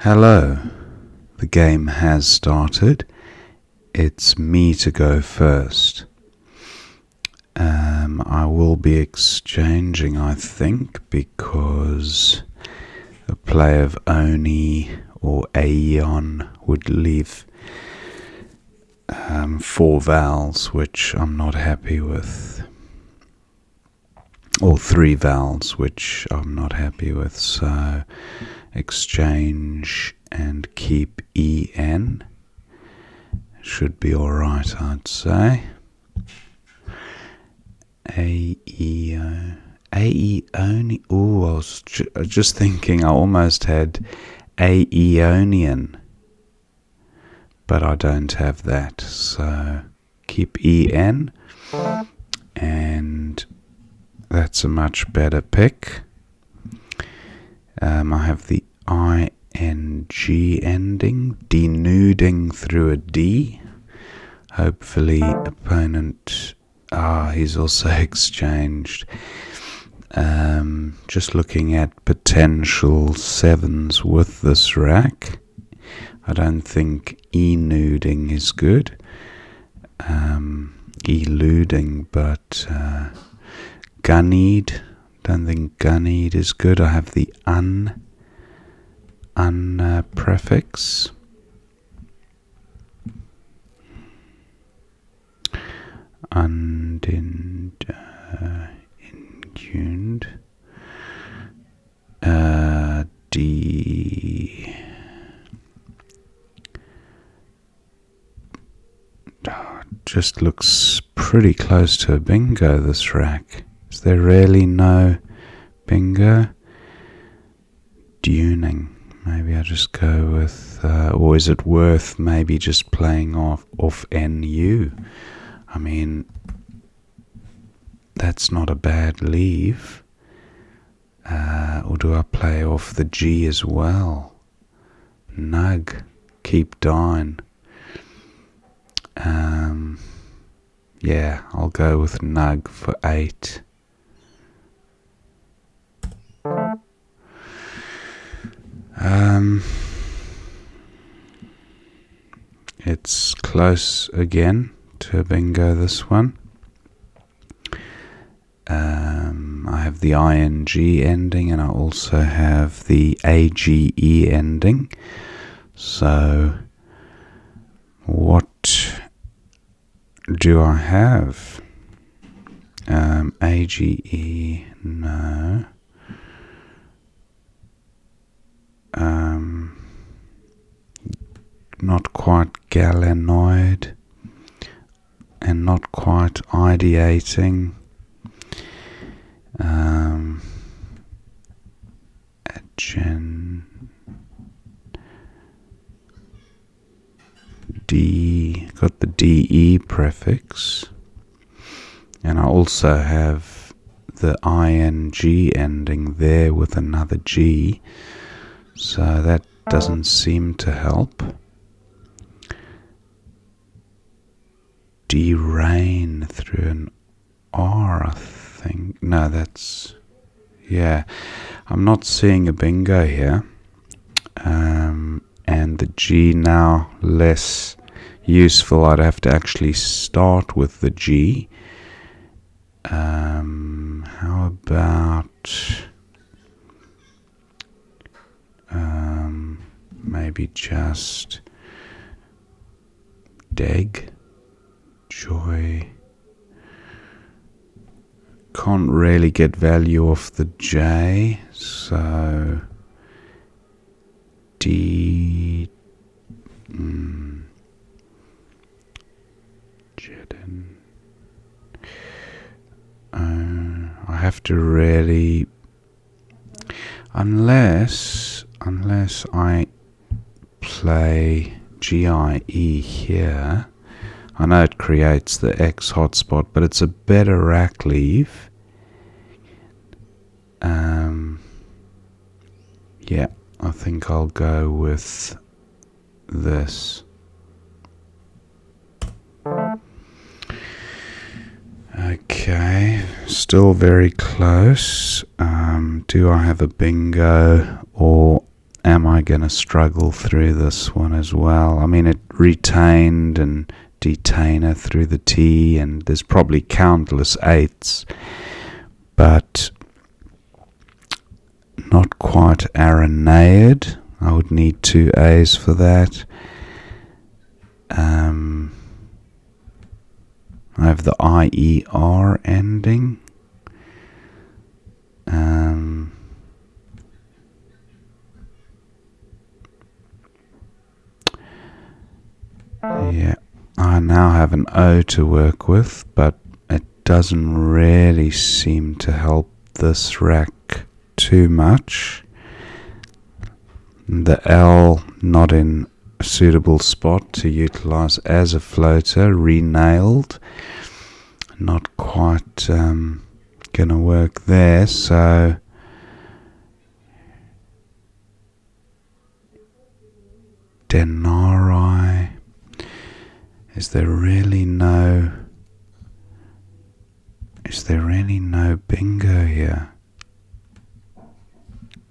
Hello, the game has started. It's me to go first. I will be exchanging, I think, because a play of Oni or Aeon would leave 4 vowels, which I'm not happy with. Or 3 vowels, which I'm not happy with. So exchange and keep en should be alright, I'd say. Aeoni. Oh, I was just thinking I almost had Aeonian, but I don't have that. So keep en, and that's a much better pick. I have the ing ending, denuding through a D. Hopefully opponent... he's also exchanged. Just looking at potential 7s with this rack. I don't think enuding is good. Eluding, but gunnied. Don't think gunnied is good. I have the un prefix. Inguned. D. Just looks pretty close to a bingo, this rack. Is there really no bingo? Duning. Maybe I just go with, or is it worth maybe just playing off NU? I mean, that's not a bad leave. Or do I play off the G as well? Nug. Keep dine. Yeah, I'll go with nug for 8. It's close again to bingo, this one. I have the ing ending, and I also have the age ending. So what do I have? Age, no. Not quite galenoid, and not quite ideating. D, got the DE prefix, and I also have the ing ending there with another G, so that doesn't seem to help. Derain through an R, I think. No, that's... yeah, I'm not seeing a bingo here. And the G now less useful. I'd have to actually start with the G. How about maybe just deg, joy. Can't really get value off the J, so D. Jeden. I have to really, unless I play GIE here. I know it creates the X hotspot, but it's a better rack leave. Yeah, I think I'll go with this. Okay, still very close. Do I have a bingo, or am am I going to struggle through this one as well? I mean, it retained and detainer through the T, and there's probably countless eighths, but not quite Arenaid. I would need 2 A's for that. I have the IER ending. Yeah, I now have an O to work with, but it doesn't really seem to help this rack too much. The L not in a suitable spot to utilize as a floater, re-nailed. Not quite gonna work there, so denarii. Is there really no bingo here?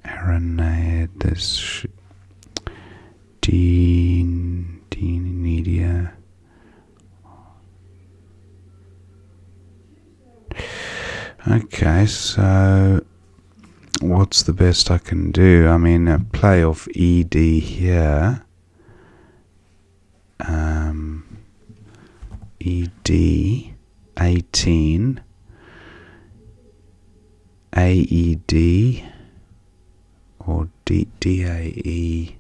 Arenaid, there's media. Okay, so what's the best I can do? I mean, a play off ED here. ED 18 AED or DAE.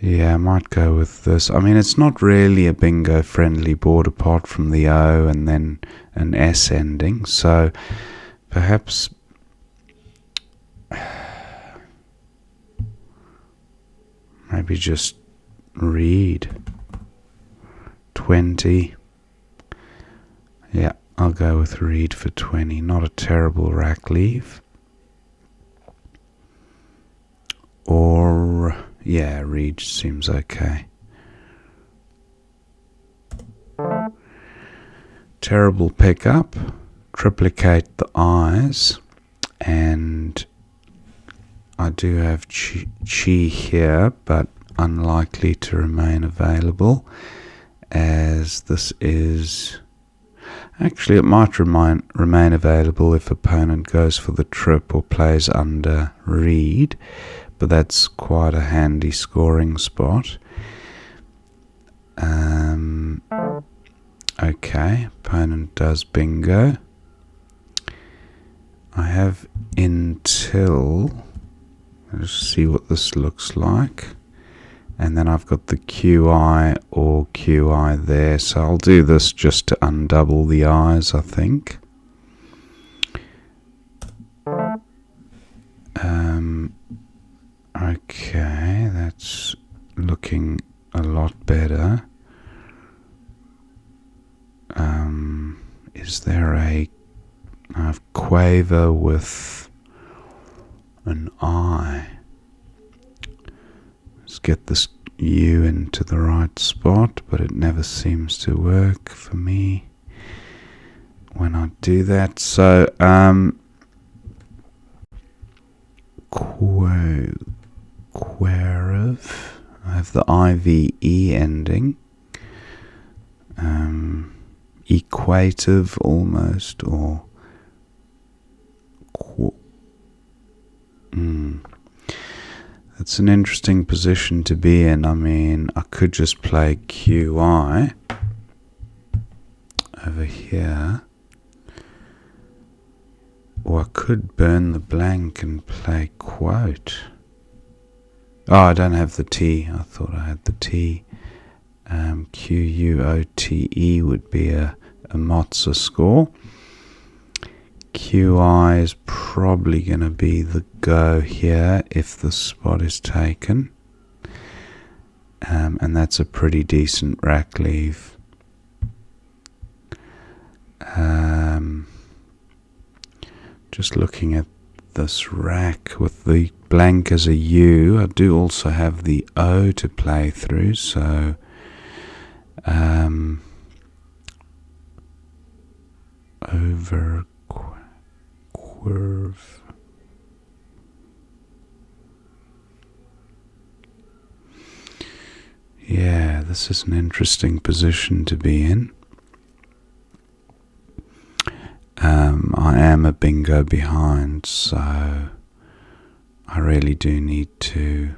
Yeah, I might go with this. I mean, it's not really a bingo friendly board apart from the O and then an S ending, so perhaps maybe just read 20. Yeah, I'll go with read for 20. Not a terrible rack leave. Or yeah, read seems okay. Terrible pickup. Triplicate the eyes, and I do have chi here, but unlikely to remain available, as this is... Actually, it might remain available if opponent goes for the trip or plays under read, but that's quite a handy scoring spot. Okay, opponent does bingo. I have until... Let's see what this looks like. And then I've got the QI or QI there, so I'll do this just to undouble the eyes, I think. Okay, that's looking a lot better. Is there I have quaver with an I. Let's get this U into the right spot, but it never seems to work for me when I do that. So, querev. I have the IVE ending. Equative almost, or That's an interesting position to be in. I mean, I could just play QI over here, or I could burn the blank and play quote. Oh, I don't have the T. I thought I had the T. QUOTE would be a Mozza score. QI is probably going to be the go here if the spot is taken. And that's a pretty decent rack leave. Just looking at this rack with the blank as a U. I do also have the O to play through, so over curve. Yeah, this is an interesting position to be in. I am a bingo behind, so I really do need to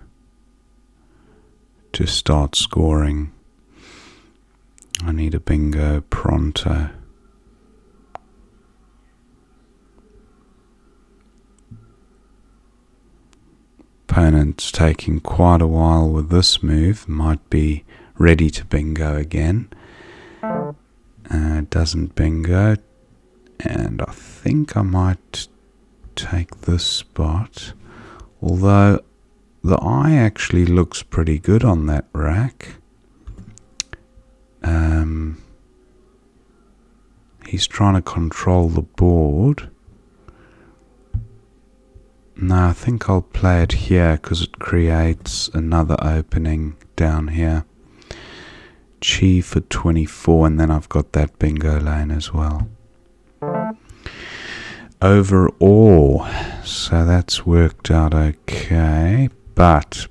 start scoring. I need a bingo pronto. Opponent's taking quite a while with this move, might be ready to bingo again. Doesn't bingo, and I think I might take this spot, although the eye actually looks pretty good on that rack. He's trying to control the board. No, I think I'll play it here because it creates another opening down here. Chi for 24, and then I've got that bingo lane as well. Overall, so that's worked out okay, but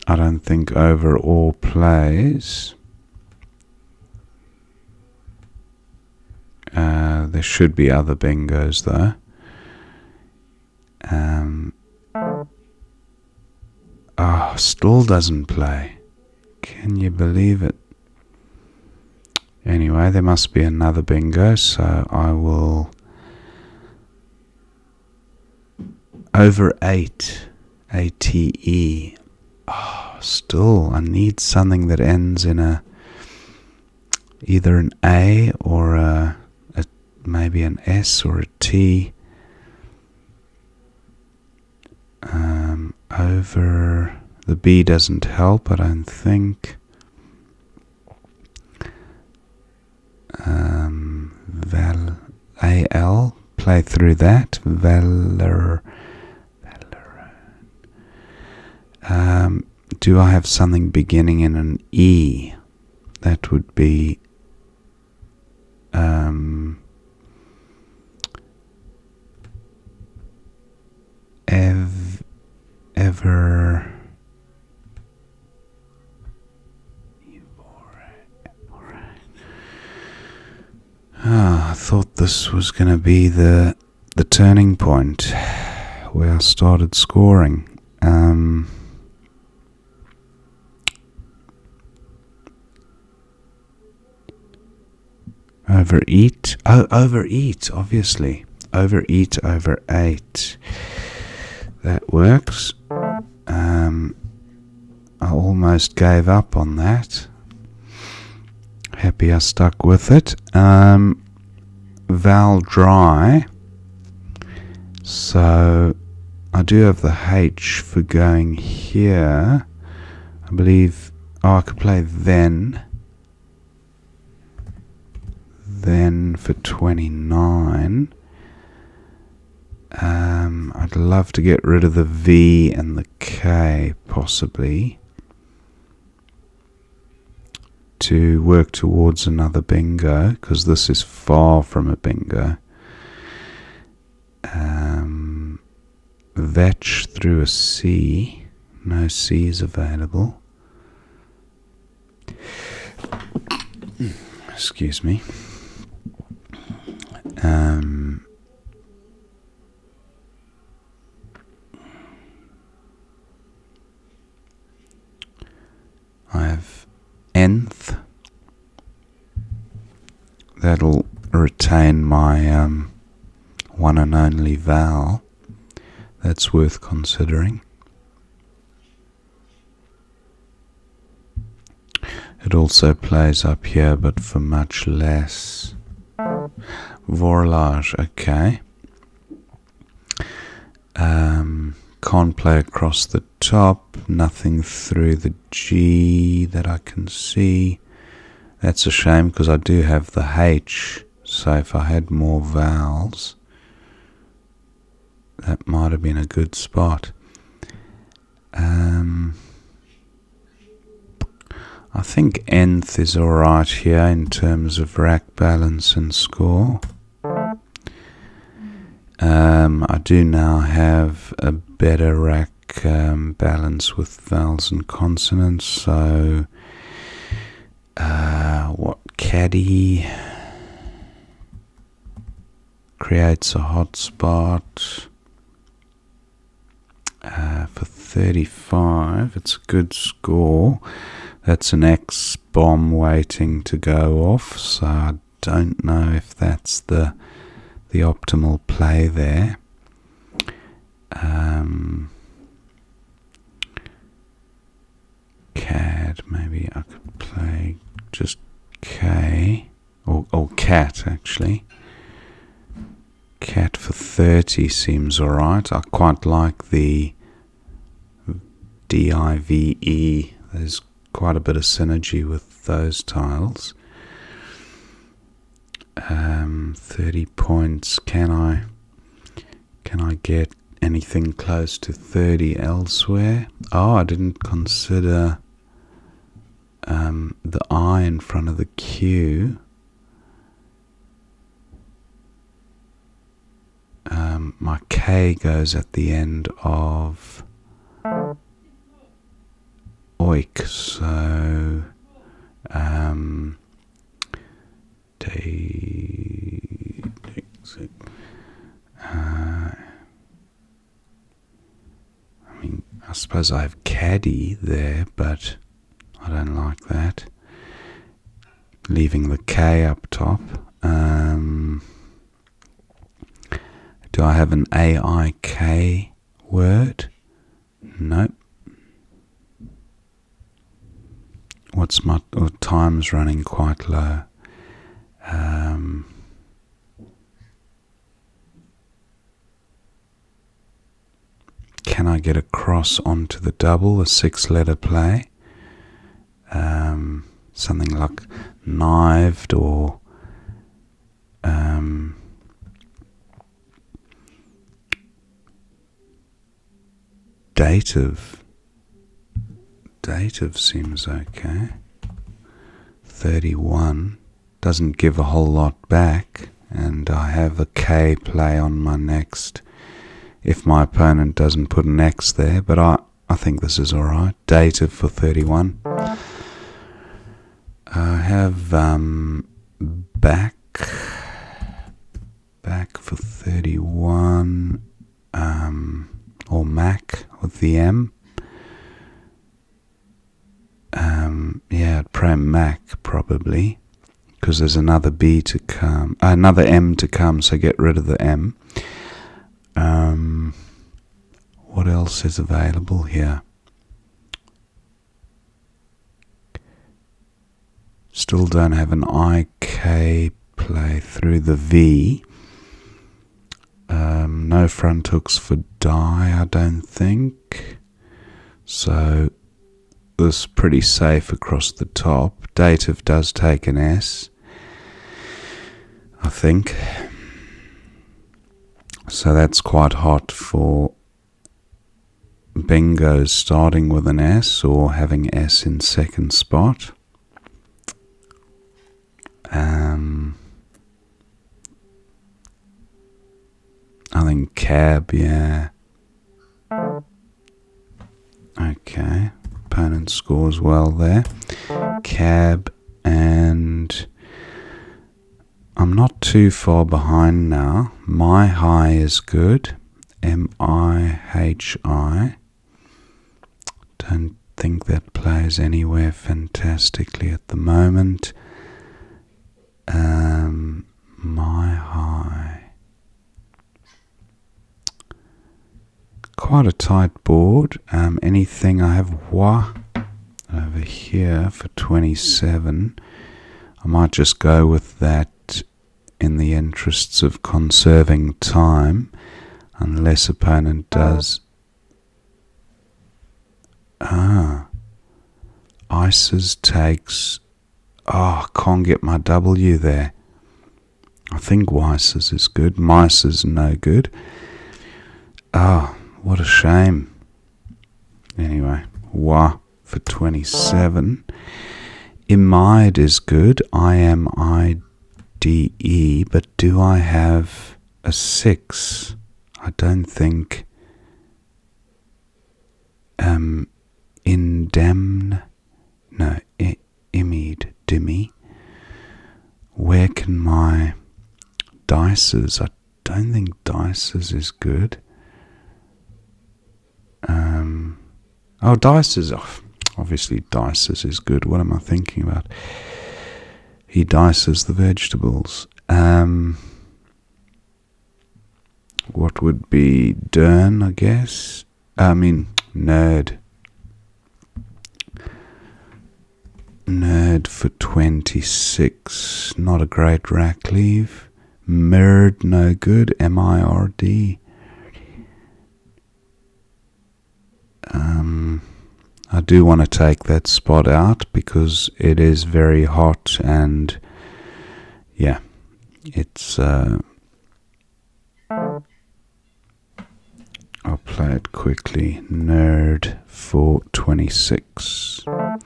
I don't think overall plays. There should be other bingos though. Still doesn't play. Can you believe it? Anyway, there must be another bingo, so I will over 8 ATE. Still I need something that ends in either an A or maybe an S or a T. Over the B doesn't help, I don't think. AL, play through that. Do I have something beginning in an E? That would be ever. I thought this was going to be the turning point where I started scoring. Overeat. Overeat, obviously. Overeat over 8. That works. I almost gave up on that. Happy I stuck with it. Vowel dry. So I do have the H for going here. I believe. I could play then. Then for 29. I'd love to get rid of the V and the K, possibly, to work towards another bingo, because this is far from a bingo. Vetch through a C. No C's available. Excuse me. I have nth. That'll retain my one and only vowel. That's worth considering. It also plays up here, but for much less. Vorlage, okay. Can't play across the top. Nothing through the G that I can see. That's a shame because I do have the H. So if I had more vowels. that might have been a good spot. I think nth is alright here in terms of rack balance and score. I do now have a better rack balance with vowels and consonants, so what caddy creates a hotspot for 35. It's a good score. That's an X bomb waiting to go off, so I don't know if that's the optimal play there. Cad, maybe I could play just K, or cat actually. Cat for 30 seems alright. I quite like the DIVE. There's quite a bit of synergy with those tiles. 30 points. Can I get anything close to 30 elsewhere? Oh, I didn't consider the I in front of the Q. My K goes at the end of oik, so I suppose I have caddy there, but I don't like that. Leaving the K up top. Do I have an AIK word? Nope. What's my time's running quite low. Can I get a cross onto the double, a 6-letter play? Something like knived or dative. Dative seems okay. 31 doesn't give a whole lot back, and I have a K play on my next if my opponent doesn't put an X there, but I think this is alright. Dative for 31. I have back for 31, or Mac with the M. Yeah, I'd play Mac probably, because there's another B to come, another M to come, so get rid of the M. What else is available here? Still don't have an IK play through the V. No front hooks for die, I don't think. So this is pretty safe across the top. Dative does take an S, I think. So that's quite hot for bingos starting with an S or having S in second spot. I think cab, yeah. Okay, opponent scores well there. Cab, and I'm not too far behind now. My high is good. MIHI. Don't think that plays anywhere fantastically at the moment. My high. Quite a tight board. Anything, I have wa over here for 27. I might just go with that in the interests of conserving time, unless opponent does. Ices takes. I can't get my W there. I think Weiss's is good. Mice's no good. Oh, what a shame. Anyway, wa for 27. Imide is good. I-M-I-D-E. But do I have a 6? I don't think. Indemn. No, dimmy. Where can my dices? I don't think dices is good. Dices. Obviously, dices is good. What am I thinking about? He dices the vegetables. What would be Dern, I guess? Nerd. Nerd for 26. Not a great rack leave. Mird, no good. M-I-R-D. I do want to take that spot out because it is very hot and yeah, it's I'll play it quickly. Nerd for 26. I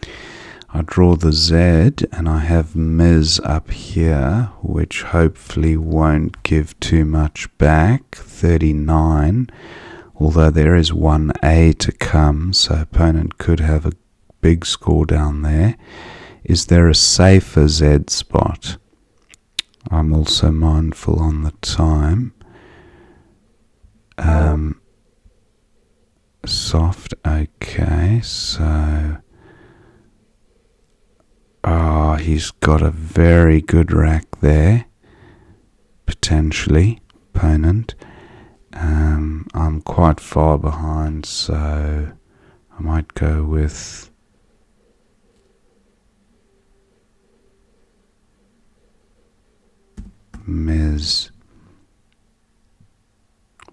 draw the Z and I have Ms up here, which hopefully won't give too much back. 39. Although there is one A to come, so opponent could have a big score down there. Is there a safer Z spot? I'm also mindful on the time. Soft, okay, so... he's got a very good rack there, potentially, opponent. I'm quite far behind, so I might go with Ms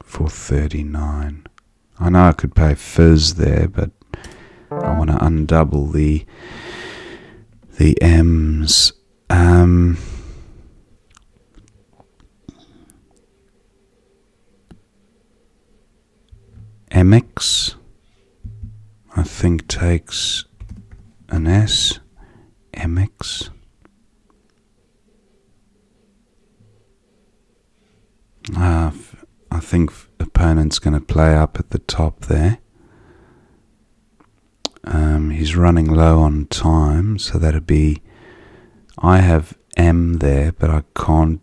for 39. I know I could pay Fizz there, but I want to undouble the M's. MX, I think, takes an S. MX. I think opponent's going to play up at the top there. He's running low on time, so that'd be... I have M there, but I can't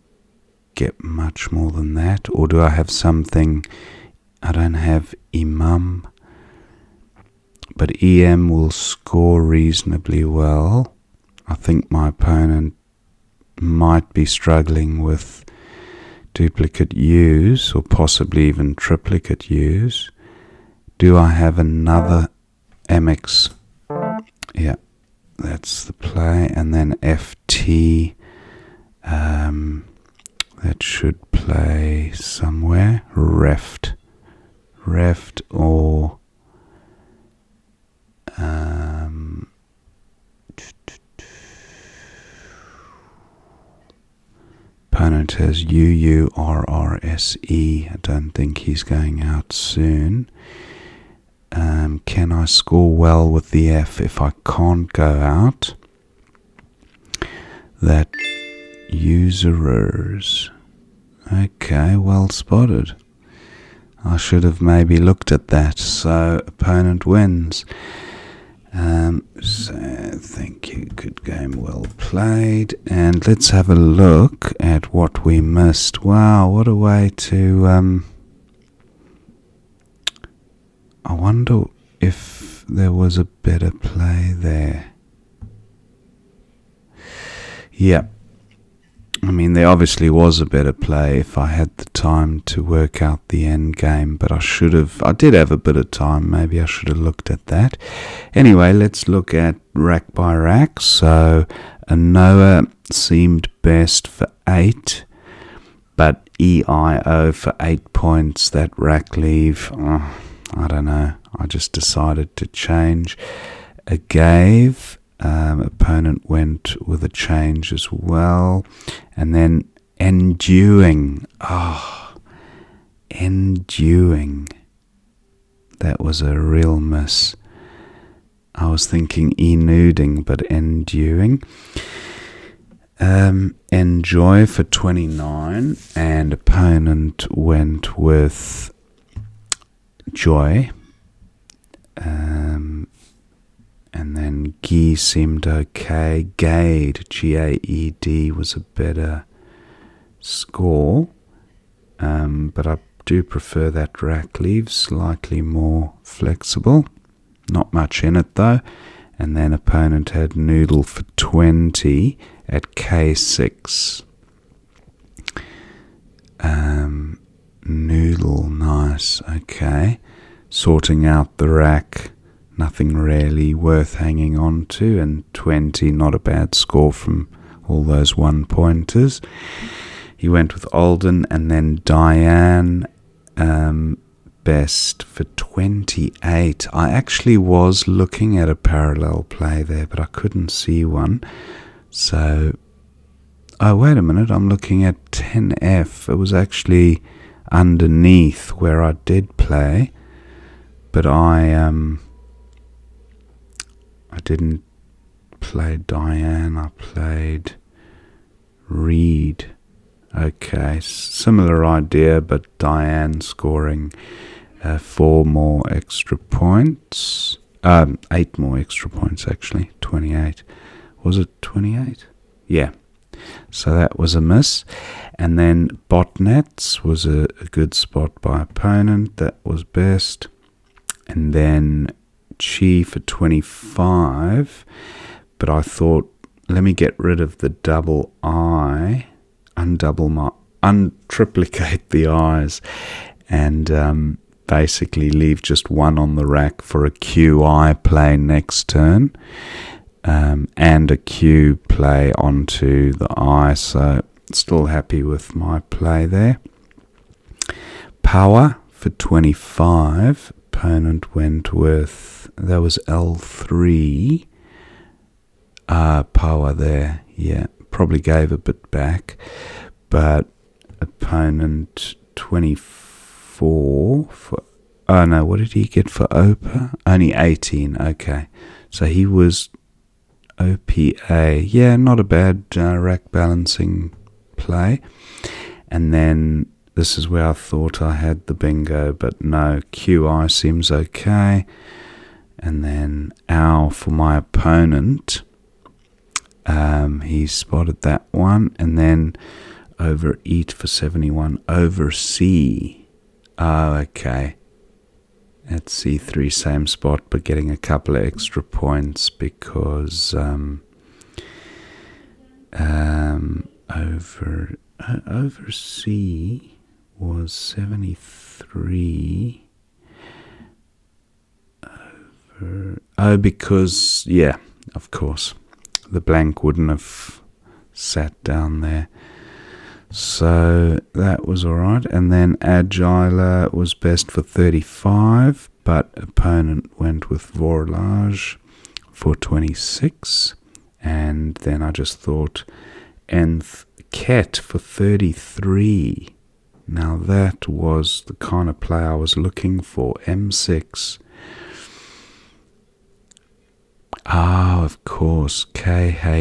get much more than that. Or do I have something... I don't have Imam, but EM will score reasonably well. I think my opponent might be struggling with duplicate U's or possibly even triplicate U's. Do I have another MX? Yeah, that's the play. And then FT, that should play somewhere. Reft or opponent has UURRSE. I don't think he's going out soon. Can I score well with the F if I can't go out? That userers. Okay, well spotted. I should have maybe looked at that. So opponent wins. So thank you. Good game, well played. And let's have a look at what we missed. Wow, what a way to... I wonder if there was a better play there. Yeah. I mean, there obviously was a better play if I had the time to work out the end game, but I did have a bit of time, maybe I should have looked at that. Anyway, let's look at rack by rack. So, Noah seemed best for 8, but EIO for 8 points, that rack leave, I don't know, I just decided to change. Agave, opponent went with a change as well. And then enduing. Enduing. That was a real miss. I was thinking enuding, but enduing. Enjoy for 29, and opponent went with joy. And then Guy seemed okay. Gaed, G-A-E-D, was a better score. But I do prefer that rack leave, slightly more flexible. Not much in it though. And then opponent had noodle for 20 at K6. Noodle, nice, okay. Sorting out the rack, nothing really worth hanging on to, and 20, not a bad score from all those one-pointers. He went with Alden, and then Diane, best for 28. I actually was looking at a parallel play there, but I couldn't see one. So, oh, wait a minute, I'm looking at 10F. It was actually underneath where I did play, but I didn't play Diane, I played Reed. Okay, similar idea, but Diane scoring 4 more extra points. 8 more extra points, actually. 28. Was it 28? Yeah. So that was a miss. And then botnets was a good spot by opponent. That was best. And then Chi for 25. But I thought, let me get rid of the double I. Untriplicate the I's. And basically leave just one on the rack for a QI play next turn. And a Q play onto the I, so still happy with my play there. Power for 25, opponent went with, that was L3, power there, yeah, probably gave a bit back, but opponent 24 for, oh no, what did he get for Opa? Only 18, okay, so he was OPA, yeah, not a bad rack balancing play. And then this is where I thought I had the bingo, but no, QI seems okay. And then OW for my opponent, he spotted that one. And then overeat for 71, over C. Oh, okay. At C3, same spot, but getting a couple of extra points because over C was 73. Because, yeah, of course, the blank wouldn't have sat down there. So that was alright. And then Agile was best for 35, but opponent went with Vorlage for 26. And then I just thought Nth Ket for 33. Now that was the kind of play I was looking for. M6. Ah, of course, K-H-E-T,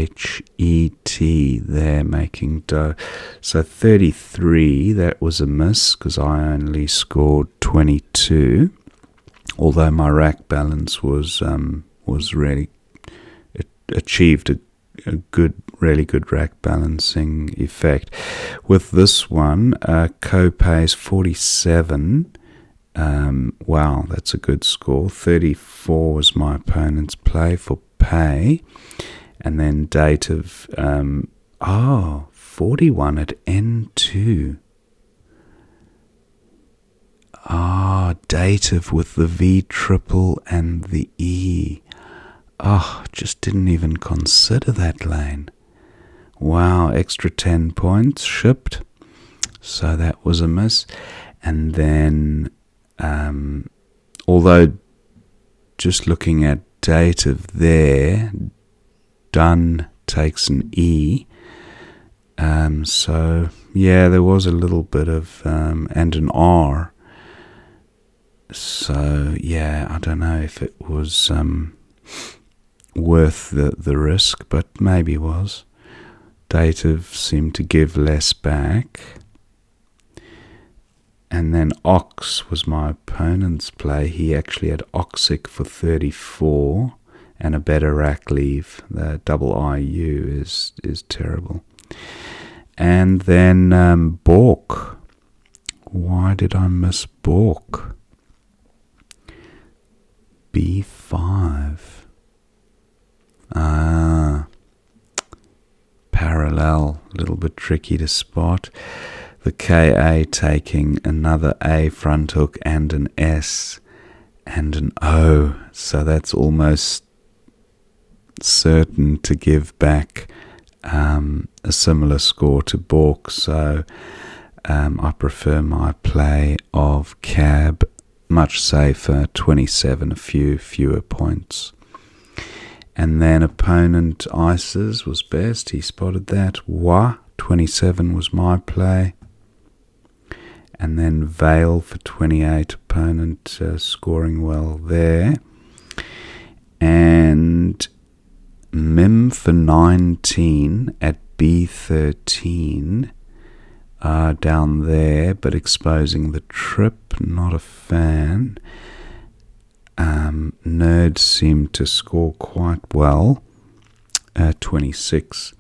they're making dough. So 33, that was a miss because I only scored 22. Although my rack balance was really, it achieved a really good rack balancing effect. With this one, co-pays 47. Wow, that's a good score. 34 was my opponent's play for pay. And then dative, 41 at N2. Dative with the V triple and the E. Just didn't even consider that lane. Wow, extra 10 points shipped. So that was a miss. And then although just looking at dative there, done takes an E. So yeah, there was a little bit of and an R. So yeah, I don't know if it was worth the risk, but maybe was. Dative seemed to give less back. And then Ox was my opponent's play. He actually had Oxic for 34 and a better rack leave. The double IU is terrible. And then Bork. Why did I miss Bork? B5. Parallel, a little bit tricky to spot. The KA taking another A front hook and an S and an O. So that's almost certain to give back a similar score to Bork. So I prefer my play of Cab, much safer, 27, a few fewer points. And then opponent Ices was best. He spotted that. 27 was my play. And then Vale for 28, opponent scoring well there. And Mim for 19 at B13 down there, but exposing the trip, not a fan. Nerd seemed to score quite well, 26.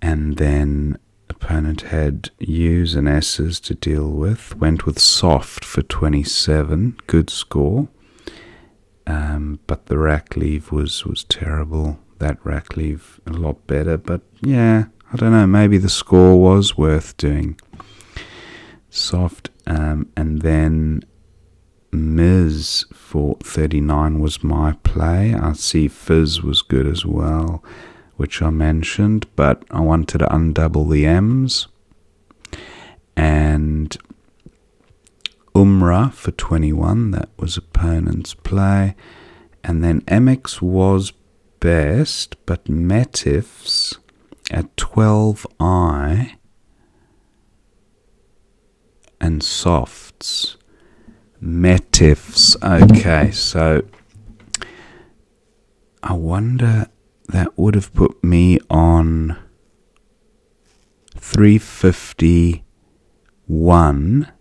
And then opponent had U's and S's to deal with. Went with Soft for 27, good score. But the rack leave was terrible. That rack leave a lot better, but yeah, I don't know, maybe the score was worth doing. Soft, and then Miz for 39 was my play. I see Fizz was good as well, which I mentioned, but I wanted to undouble the M's. And Umrah for 21, that was opponent's play. And then MX was best, but Metifs at 12i and Softs. Metifs, okay, so I wonder, that would have put me on 351.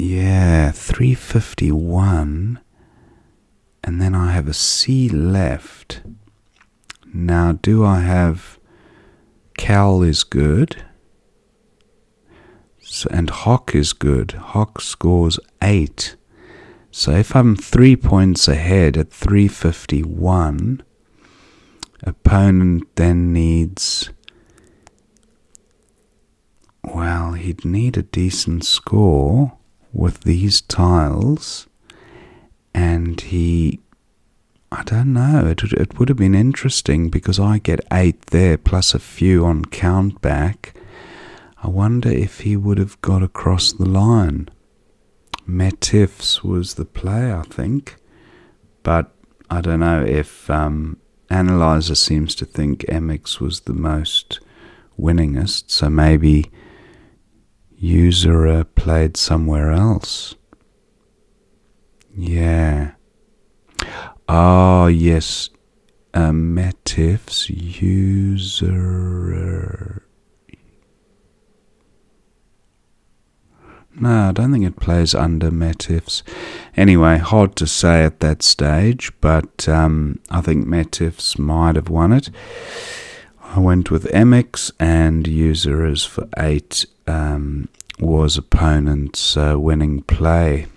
Yeah, 351. And then I have a C left. Now, do I have Cal is good? So, and Hock is good. Hock scores 8. So if I'm 3 points ahead at 351, opponent then needs, well, he'd need a decent score with these tiles, and I don't know, it would have been interesting because I get 8 there plus a few on count back. I wonder if he would have got across the line. Metifs was the play, I think, but I don't know if Analyzer seems to think MX was the most winningest, so maybe User played somewhere else. Yeah. Oh, yes. Metifs, User. No, I don't think it plays under Metifs. Anyway, hard to say at that stage, but I think Metifs might have won it. I went with MX, and Users for 8 was opponent's winning play.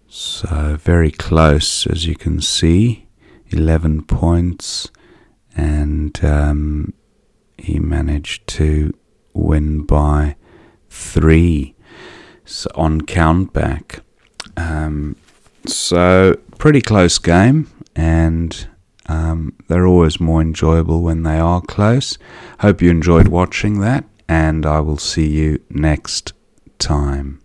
So very close, as you can see, 11 points, and he managed to win by 3 on count back. So pretty close game, and they're always more enjoyable when they are close. Hope you enjoyed watching that, and I will see you next time.